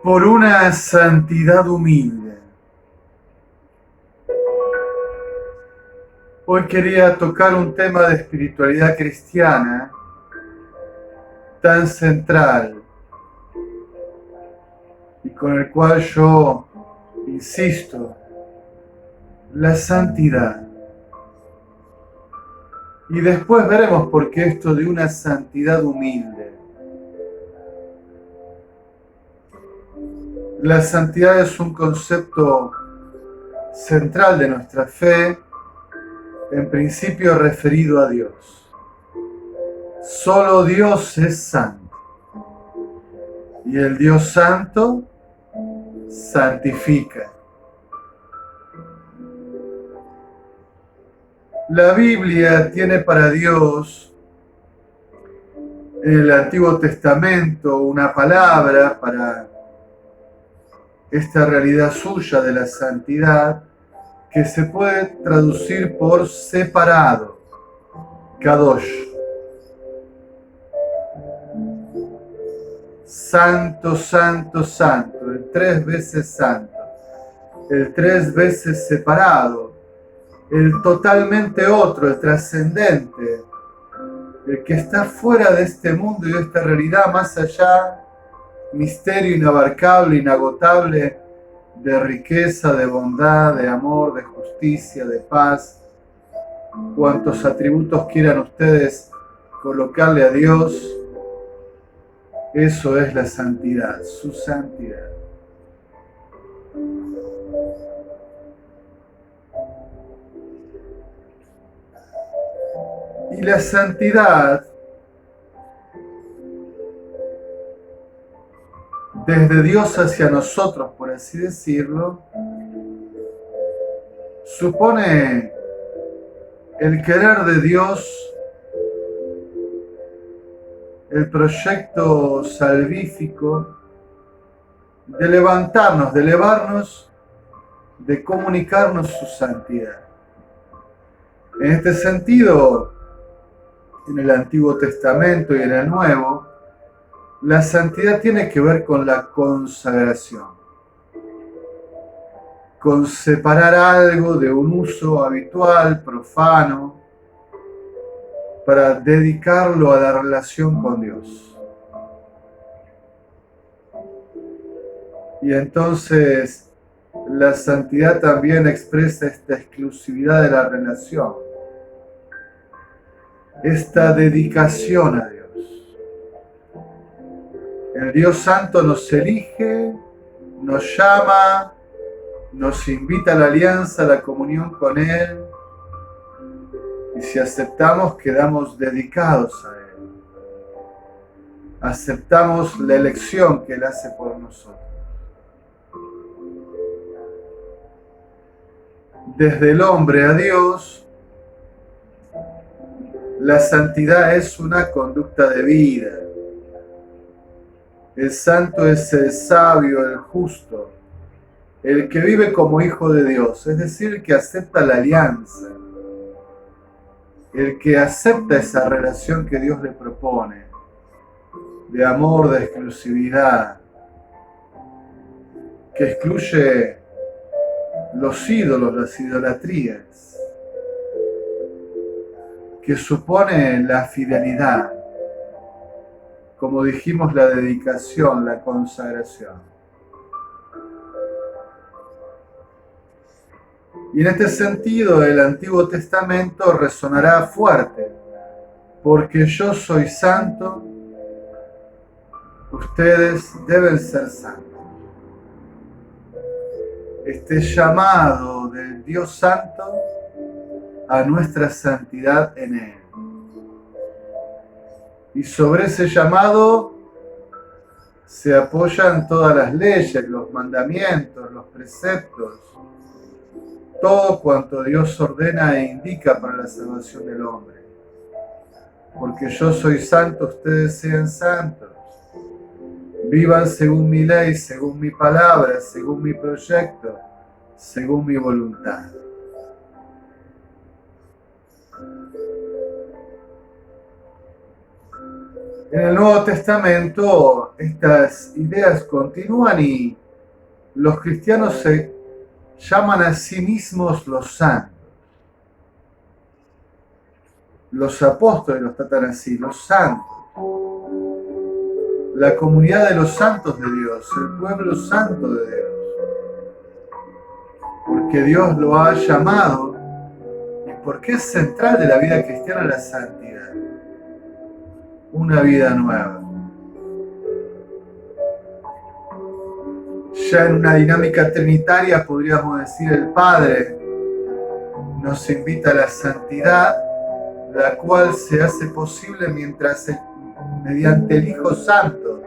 por una santidad humilde. Hoy quería tocar un tema de espiritualidad cristiana tan central y con el cual yo insisto, la santidad. Y después veremos por qué esto de una santidad humilde. La santidad es un concepto central de nuestra fe, en principio referido a Dios. Solo Dios es santo. Y el Dios santo santifica. La Biblia tiene para Dios en el Antiguo Testamento una palabra para esta realidad suya de la santidad que se puede traducir por separado, kadosh. Santo, santo, santo, el 3 veces santo, el 3 veces separado, el totalmente otro, el trascendente, el que está fuera de este mundo y de esta realidad, más allá, misterio inabarcable, inagotable, de riqueza, de bondad, de amor, de justicia, de paz, cuantos atributos quieran ustedes colocarle a Dios. Eso es la santidad, su santidad. Y la santidad, desde Dios hacia nosotros, por así decirlo, supone el querer de Dios, el proyecto salvífico de levantarnos, de elevarnos, de comunicarnos su santidad. En este sentido, en el Antiguo Testamento y en el Nuevo, la santidad tiene que ver con la consagración, con separar algo de un uso habitual, profano, para dedicarlo a la relación con Dios. Y entonces la santidad también expresa esta exclusividad de la relación, esta dedicación a Dios. El Dios Santo nos elige, nos llama, nos invita a la alianza, a la comunión con Él, y si aceptamos, quedamos dedicados a Él. Aceptamos la elección que Él hace por nosotros. Desde el hombre a Dios, la santidad es una conducta de vida. El santo es el sabio, el justo, el que vive como hijo de Dios, es decir, el que acepta la alianza, el que acepta esa relación que Dios le propone, de amor, de exclusividad, que excluye los ídolos, las idolatrías, que supone la fidelidad, como dijimos, la dedicación, la consagración. Y en este sentido, el Antiguo Testamento resonará fuerte, porque yo soy santo, ustedes deben ser santos. Este llamado del Dios Santo a nuestra santidad en Él. Y sobre ese llamado se apoyan todas las leyes, los mandamientos, los preceptos, todo cuanto Dios ordena e indica para la salvación del hombre. Porque yo soy santo, ustedes sean santos. Vivan según mi ley, según mi palabra, según mi proyecto, según mi voluntad. En el Nuevo Testamento estas ideas continúan y los cristianos se llaman a sí mismos los santos. Los apóstoles los tratan así, los santos. La comunidad de los santos de Dios, el pueblo santo de Dios. Porque Dios lo ha llamado y porque es central de la vida cristiana la santidad. Una vida nueva. Ya en una dinámica trinitaria podríamos decir el Padre nos invita a la santidad, la cual se hace posible mediante el Hijo Santo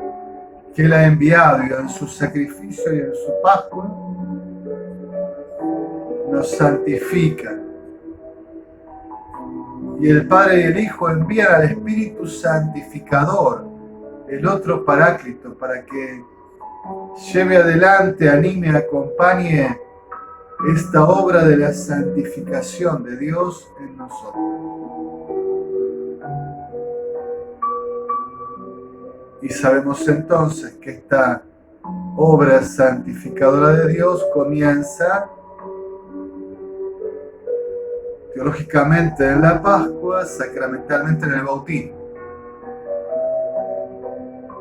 que Él ha enviado y en su sacrificio y en su Pascua nos santifica. Y el Padre y el Hijo envían al Espíritu Santificador, el otro Paráclito, para que lleve adelante, anime, acompañe esta obra de la santificación de Dios en nosotros. Y sabemos entonces que esta obra santificadora de Dios comienza teológicamente en la Pascua, sacramentalmente en el bautismo.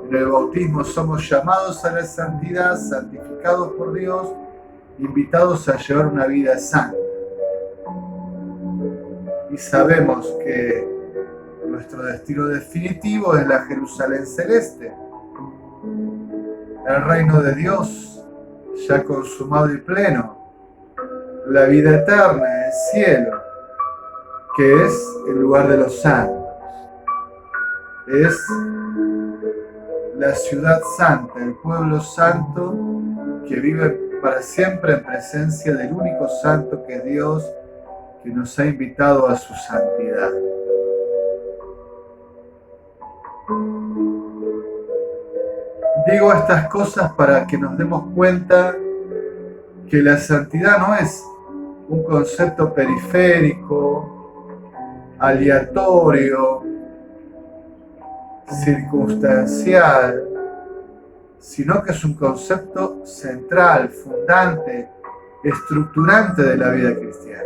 En el bautismo somos llamados a la santidad, santificados por Dios, invitados a llevar una vida santa. Y sabemos que nuestro destino definitivo es la Jerusalén celeste, el reino de Dios ya consumado y pleno, la vida eterna, el cielo, que es el lugar de los santos, es la ciudad santa, el pueblo santo que vive para siempre en presencia del único santo que es Dios, que nos ha invitado a su santidad. Digo estas cosas para que nos demos cuenta que la santidad no es un concepto periférico, aleatorio, circunstancial, sino que es un concepto central, fundante, estructurante de la vida cristiana.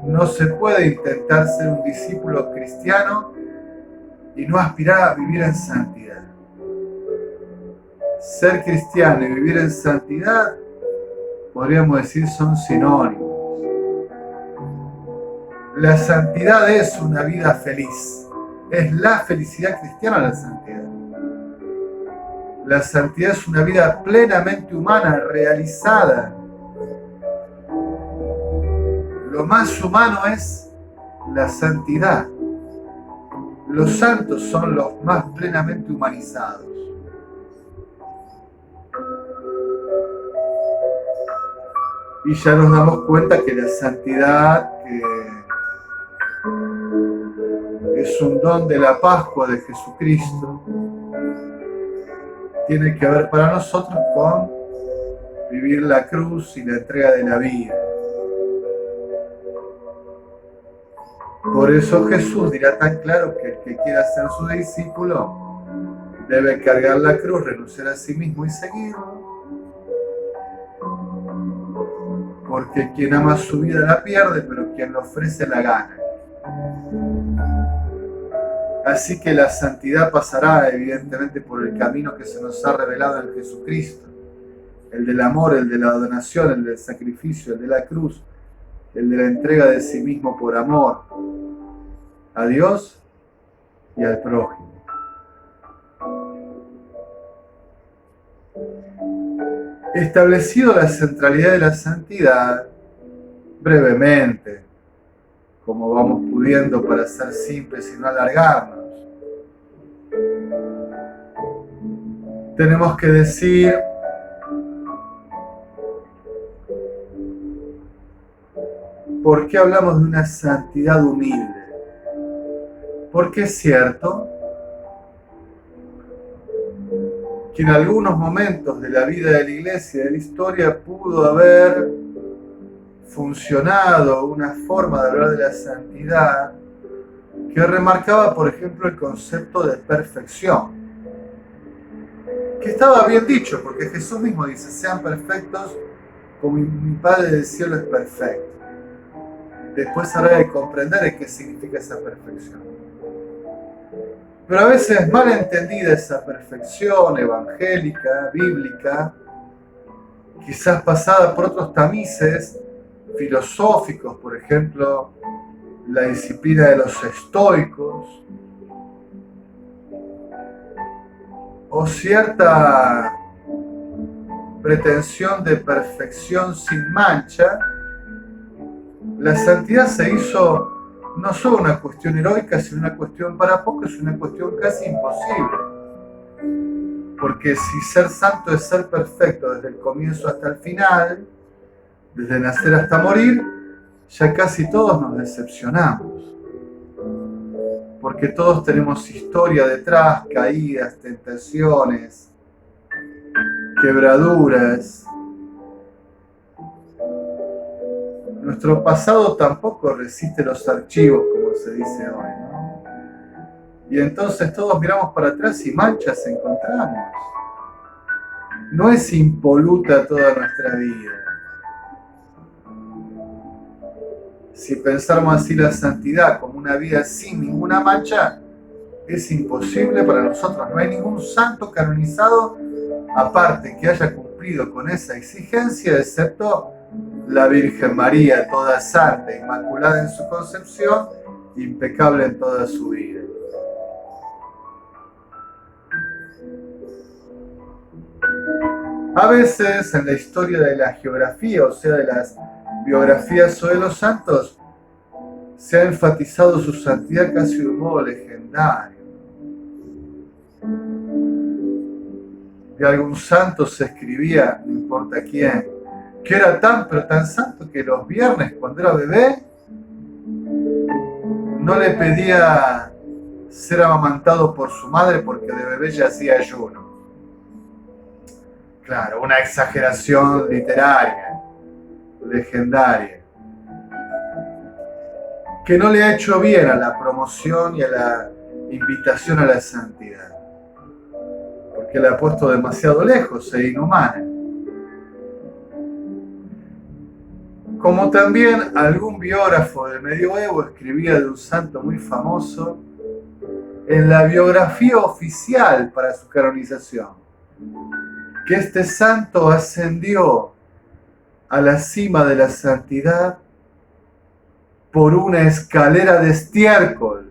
No se puede intentar ser un discípulo cristiano y no aspirar a vivir en santidad. Ser cristiano y vivir en santidad, podríamos decir, son sinónimos. La santidad es una vida feliz. Es la felicidad cristiana la santidad. La santidad es una vida plenamente humana, realizada. Lo más humano es la santidad. Los santos son los más plenamente humanizados. Y ya nos damos cuenta que la santidad, que es un don de la Pascua de Jesucristo, tiene que ver para nosotros con vivir la cruz y la entrega de la vida. Por eso Jesús dirá tan claro que el que quiera ser su discípulo debe cargar la cruz, renunciar a sí mismo y seguirlo. Porque quien ama su vida la pierde, pero quien la ofrece la gana. Así que la santidad pasará evidentemente por el camino que se nos ha revelado en Jesucristo. El del amor, el de la donación, el del sacrificio, el de la cruz, el de la entrega de sí mismo por amor a Dios y al prójimo. Establecido la centralidad de la santidad, brevemente, como vamos pudiendo para ser simples y no alargarnos, tenemos que decir ¿por qué hablamos de una santidad humilde? Porque es cierto que en algunos momentos de la vida de la Iglesia, de la historia, pudo haber funcionado una forma de hablar de la santidad que remarcaba, por ejemplo, el concepto de perfección, que estaba bien dicho, porque Jesús mismo dice, sean perfectos como mi Padre del cielo es perfecto. Después habrá de comprender qué significa esa perfección. Pero a veces mal entendida esa perfección evangélica, bíblica, quizás pasada por otros tamices filosóficos, por ejemplo, la disciplina de los estoicos, o cierta pretensión de perfección sin mancha, la santidad se hizo no solo una cuestión heroica, sino una cuestión para pocos, una cuestión casi imposible. Porque si ser santo es ser perfecto desde el comienzo hasta el final, desde nacer hasta morir, ya casi todos nos decepcionamos. Porque todos tenemos historia detrás, caídas, tentaciones, quebraduras. Nuestro pasado tampoco resiste los archivos, como se dice hoy, ¿no? Y entonces todos miramos para atrás y manchas encontramos. No es impoluta toda nuestra vida. Si pensamos así la santidad como una vida sin ninguna mancha, es imposible para nosotros. No hay ningún santo canonizado aparte que haya cumplido con esa exigencia, excepto la Virgen María, toda santa, inmaculada en su concepción, impecable en toda su vida. A veces en la historia de la geografía, o sea, de las biografías sobre los santos, se ha enfatizado su santidad casi de un modo legendario. De algún santo se escribía, no importa quién, que era tan pero tan santo que los viernes, cuando era bebé, no le pedía ser amamantado por su madre porque de bebé ya hacía ayuno. Claro, una exageración literaria, legendaria, que no le ha hecho bien a la promoción y a la invitación a la santidad, porque la ha puesto demasiado lejos e inhumana. Como también algún biógrafo del medioevo escribía de un santo muy famoso en la biografía oficial para su canonización, que este santo ascendió a la cima de la santidad por una escalera de estiércol.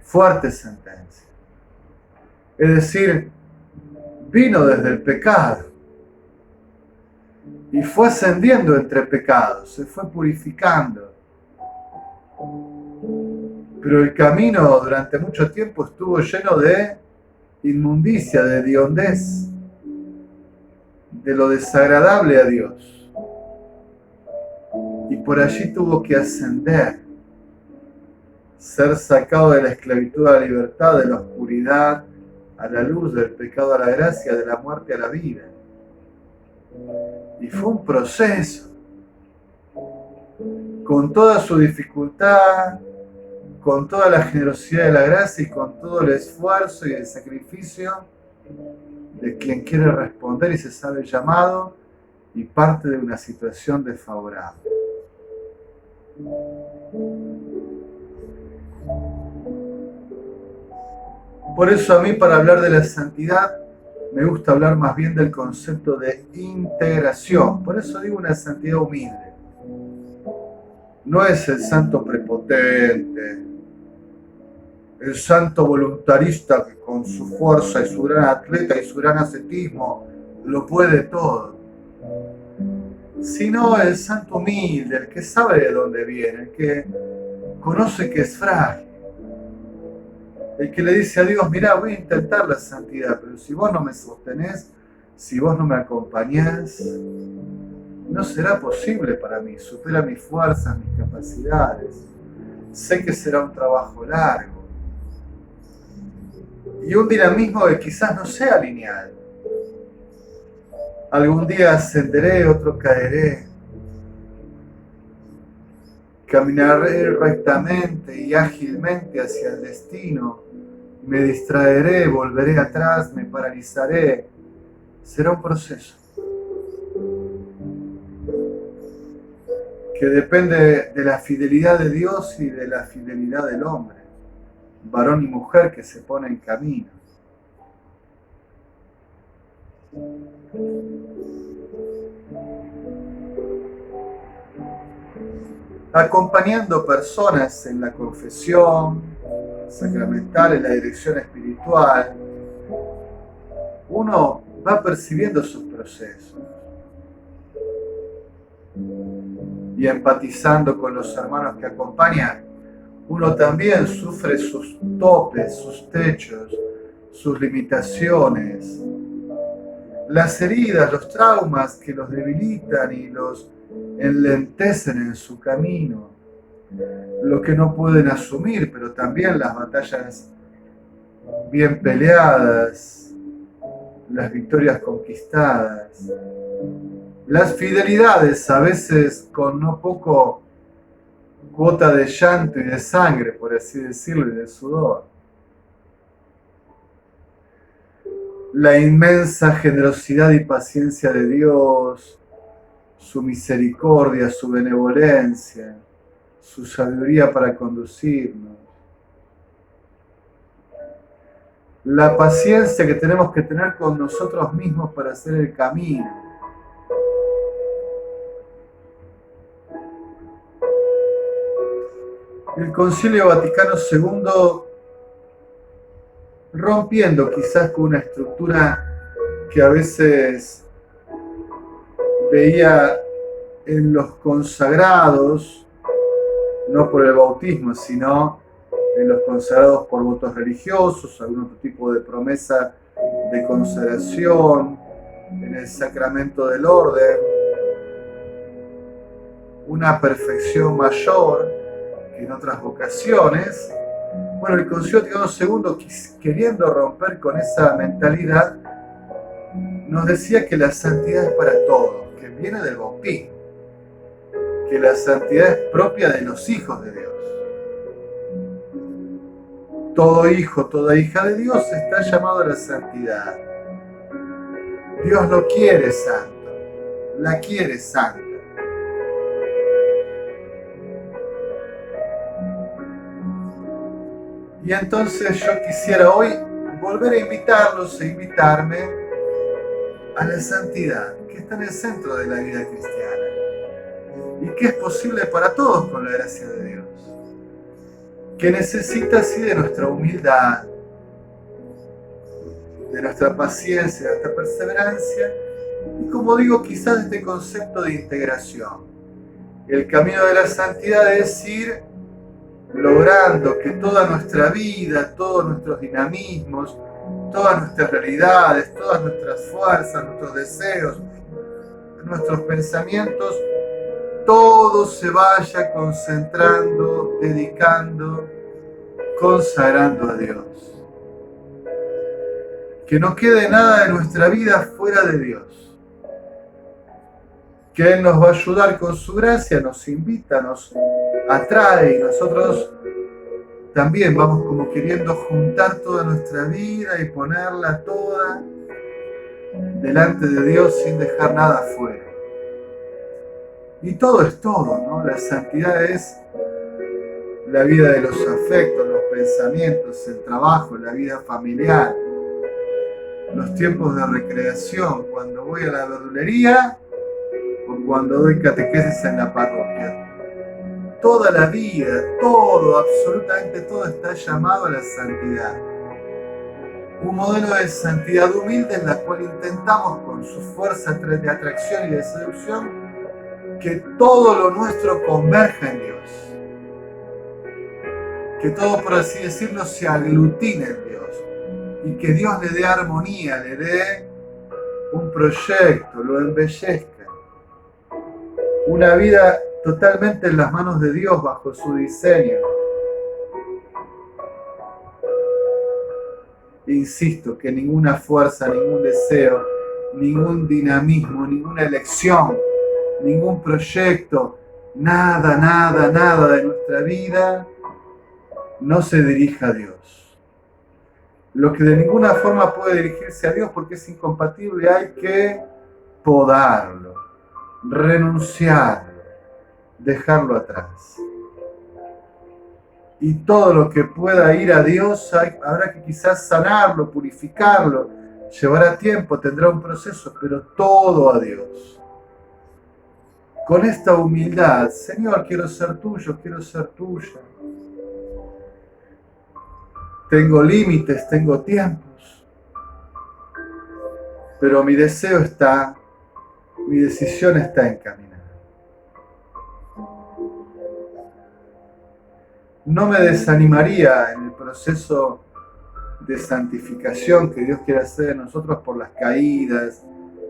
Fuerte sentencia. Es decir, vino desde el pecado y fue ascendiendo entre pecados, se fue purificando. Pero el camino durante mucho tiempo estuvo lleno de inmundicia, de hediondez, de lo desagradable a Dios. Y por allí tuvo que ascender, ser sacado de la esclavitud a la libertad, de la oscuridad a la luz, del pecado a la gracia, de la muerte a la vida. Y fue un proceso, con toda su dificultad, con toda la generosidad de la gracia y con todo el esfuerzo y el sacrificio de quien quiere responder y se sabe llamado y parte de una situación desfavorable. Por eso a mí, para hablar de la santidad, me gusta hablar más bien del concepto de integración. Por eso digo una santidad humilde. No es el santo prepotente, el santo voluntarista que con su fuerza y su gran atleta y su gran ascetismo lo puede todo, sino el santo humilde, el que sabe de dónde viene, el que conoce que es frágil, el que le dice a Dios, mirá, voy a intentar la santidad, pero si vos no me sostenés, si vos no me acompañás, no será posible para mí, supera mis fuerzas, mis capacidades, sé que será un trabajo largo y un dinamismo que quizás no sea lineal. Algún día ascenderé, otro caeré. Caminaré rectamente y ágilmente hacia el destino. Me distraeré, volveré atrás, me paralizaré. Será un proceso que depende de la fidelidad de Dios y de la fidelidad del hombre, varón y mujer que se ponen en camino. Acompañando personas en la confesión sacramental, en la dirección espiritual, uno va percibiendo sus procesos y empatizando con los hermanos que acompañan, uno también sufre sus topes, sus techos, sus limitaciones, las heridas, los traumas que los debilitan y los enlentecen en su camino, lo que no pueden asumir, pero también las batallas bien peleadas, las victorias conquistadas, las fidelidades, a veces con no poco cuota de llanto y de sangre, por así decirlo, y de sudor. La inmensa generosidad y paciencia de Dios, su misericordia, su benevolencia, su sabiduría para conducirnos. La paciencia que tenemos que tener con nosotros mismos para hacer el camino. El Concilio Vaticano II, rompiendo quizás con una estructura que a veces veía en los consagrados, no por el bautismo, sino en los consagrados por votos religiosos, algún otro tipo de promesa de consagración, en el sacramento del orden, una perfección mayor que en otras vocaciones. Bueno, el Concilio Vaticano II, queriendo romper con esa mentalidad, nos decía que la santidad es para todos, que viene del bautismo, que la santidad es propia de los hijos de Dios. Todo hijo, toda hija de Dios está llamado a la santidad. Dios lo quiere santo, la quiere santa. Y entonces yo quisiera hoy volver a invitarlos e invitarme a la santidad, que está en el centro de la vida cristiana y que es posible para todos con la gracia de Dios, que necesita así de nuestra humildad, de nuestra paciencia, de nuestra perseverancia y, como digo, quizás de este concepto de integración. El camino de la santidad es ir logrando que toda nuestra vida, todos nuestros dinamismos, todas nuestras realidades, todas nuestras fuerzas, nuestros deseos, nuestros pensamientos, todo se vaya concentrando, dedicando, consagrando a Dios. Que no quede nada de nuestra vida fuera de Dios. Que Él nos va a ayudar con su gracia, nos invita, nos atrae y nosotros también vamos como queriendo juntar toda nuestra vida y ponerla toda delante de Dios sin dejar nada afuera. Y todo es todo, ¿no? La santidad es la vida de los afectos, los pensamientos, el trabajo, la vida familiar, los tiempos de recreación, cuando voy a la verdulería o cuando doy catequesis en la parroquia. Toda la vida, todo, absolutamente todo está llamado a la santidad. Un modelo de santidad humilde en la cual intentamos con su fuerza de atracción y de seducción que todo lo nuestro converja en Dios. Que todo, por así decirlo, se aglutine en Dios. Y que Dios le dé armonía, le dé un proyecto, lo embellezca. Una vida totalmente en las manos de Dios, bajo su diseño. Insisto, que ninguna fuerza, ningún deseo, ningún dinamismo, ninguna elección, ningún proyecto, nada, nada, nada de nuestra vida no se dirija a Dios. Lo que de ninguna forma puede dirigirse a Dios porque es incompatible, hay que podarlo, renunciarlo, dejarlo atrás. Y todo lo que pueda ir a Dios habrá que quizás sanarlo, purificarlo, llevará tiempo, tendrá un proceso, pero todo a Dios. Con esta humildad, Señor, quiero ser tuyo, quiero ser tuya. Tengo límites, tengo tiempos, pero mi deseo está, mi decisión está encaminada. No me desanimaría en el proceso de santificación que Dios quiere hacer en nosotros por las caídas,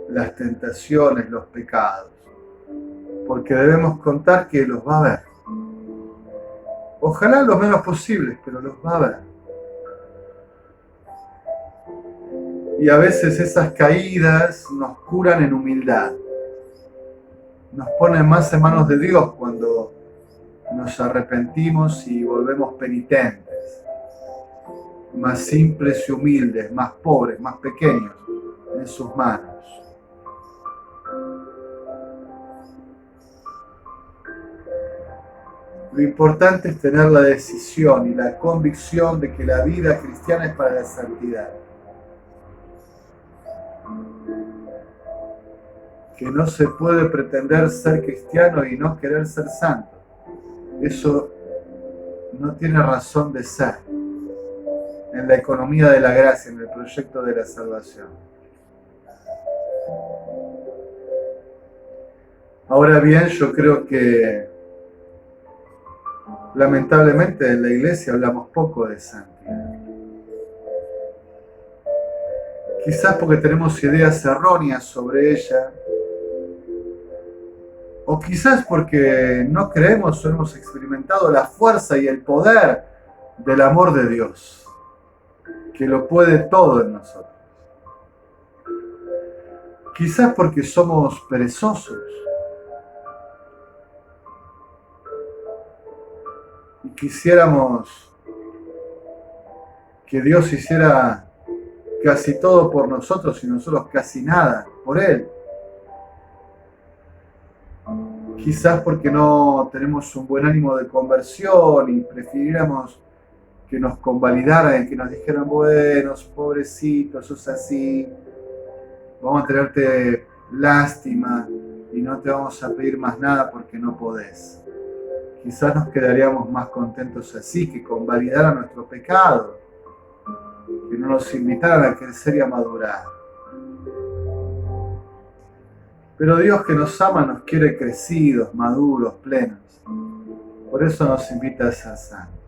las tentaciones, los pecados, porque debemos contar que los va a ver. Ojalá lo menos posibles, pero los va a ver. Y a veces esas caídas nos curan en humildad, nos ponen más en manos de Dios cuando nos arrepentimos y volvemos penitentes, más simples y humildes, más pobres, más pequeños en sus manos. Lo importante es tener la decisión y la convicción de que la vida cristiana es para la santidad. Que no se puede pretender ser cristiano y no querer ser santo. Eso no tiene razón de ser en la economía de la gracia, en el proyecto de la salvación. Ahora bien, yo creo que lamentablemente en la iglesia hablamos poco de santidad. Quizás porque tenemos ideas erróneas sobre ella, o quizás porque no creemos o hemos experimentado la fuerza y el poder del amor de Dios, que lo puede todo en nosotros. Quizás porque somos perezosos y quisiéramos que Dios hiciera casi todo por nosotros y nosotros casi nada por Él. Quizás porque no tenemos un buen ánimo de conversión y prefiriéramos que nos convalidaran, que nos dijeran, bueno, pobrecito, sos así, vamos a tenerte lástima y no te vamos a pedir más nada porque no podés. Quizás nos quedaríamos más contentos así, que convalidaran nuestro pecado, que no nos invitaran a crecer y a madurar. Pero Dios que nos ama nos quiere crecidos, maduros, plenos. Por eso nos invita a ser santos.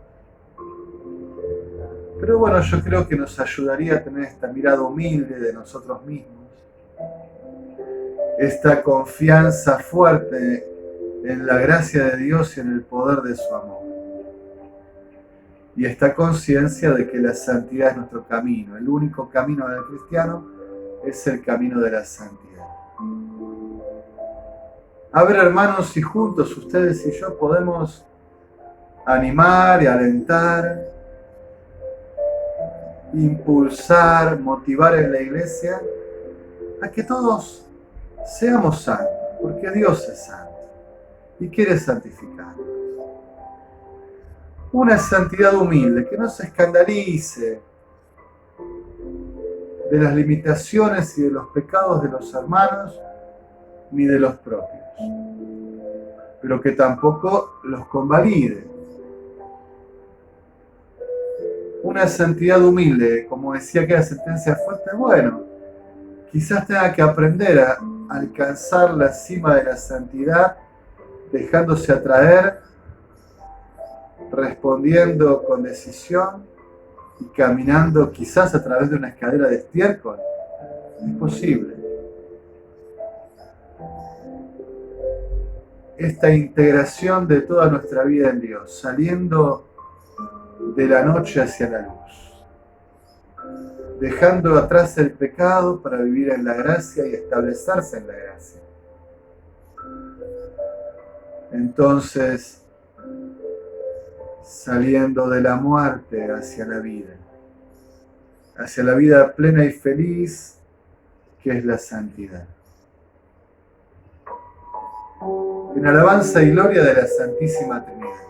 Pero bueno, yo creo que nos ayudaría a tener esta mirada humilde de nosotros mismos, esta confianza fuerte en la gracia de Dios y en el poder de su amor. Y esta conciencia de que la santidad es nuestro camino. El único camino del cristiano es el camino de la santidad. A ver, hermanos, si juntos ustedes y yo podemos animar y alentar, impulsar, motivar en la iglesia a que todos seamos santos, porque Dios es santo y quiere santificarnos. Una santidad humilde, que no se escandalice de las limitaciones y de los pecados de los hermanos ni de los propios, pero que tampoco los convalide. Una santidad humilde, como decía aquella sentencia fuerte, bueno, quizás tenga que aprender a alcanzar la cima de la santidad dejándose atraer, respondiendo con decisión y caminando quizás a través de una escalera de estiércol. Es posible. Esta integración de toda nuestra vida en Dios, saliendo de la noche hacia la luz, dejando atrás el pecado para vivir en la gracia y establecerse en la gracia. entonces saliendo de la muerte hacia la vida plena y feliz que es la santidad. En alabanza y gloria de la Santísima Trinidad.